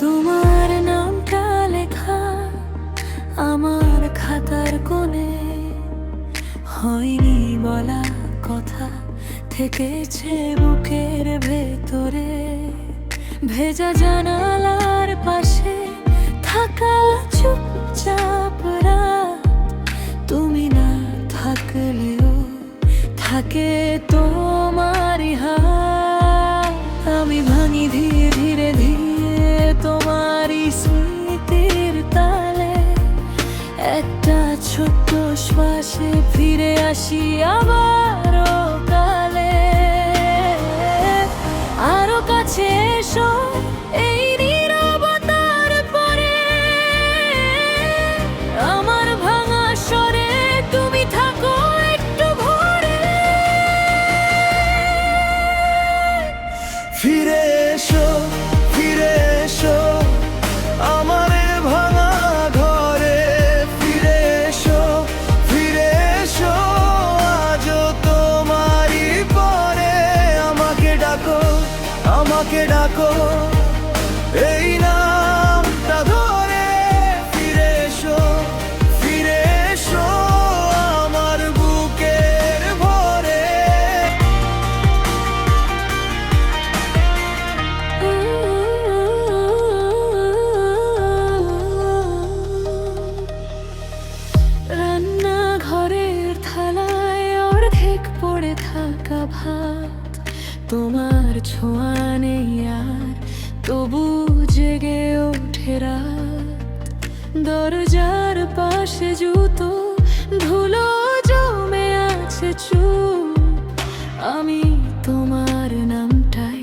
তোমার নামটা লেখা আমার খাতার কোণে, হয়নি বলা কথা থেকেছে বুকের ভেতরে। ভেজা জানালার পাশে থাকা চুপচাপ রাত, তুমি না থাকলেও থাকে তোমারই হাত। আমি ভাঙি ধীরে ধীরে ধীরে তোমারই স্মৃতির তালে, একটা ছোট্ট শ্বাসে ফিরে আসি আবারও কালে। আরো কাছে এসো এই নীরবতার পরে, আমার ভাঙা স্বরে তুমি থাকো একটু ভরে। ফিরে এসো, ফিরে এসো আমার ভাঙা ঘরে। ফিরে এসো, ফিরে এসো আজও তোমারই পরে। আমাকে ডাকো, আমাকে ডাকো এই নামটা ধরে। ফিরে এসো, ফিরে এসো আমার বুকের ভরে। রান্নাঘরের থালায় অর্ধেক পড়ে থাকা ভাত, তোমার ছোঁয়া নেই আর তবু জেগে ওঠে রাত। দরজার পাশে জুতো ধুলো জমে আছে চুপ, আমি তোমার নামটাই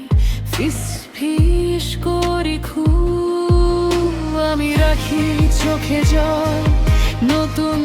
ফিস ফিস করি খুব। আমি রাখি চোখে জল, নতুন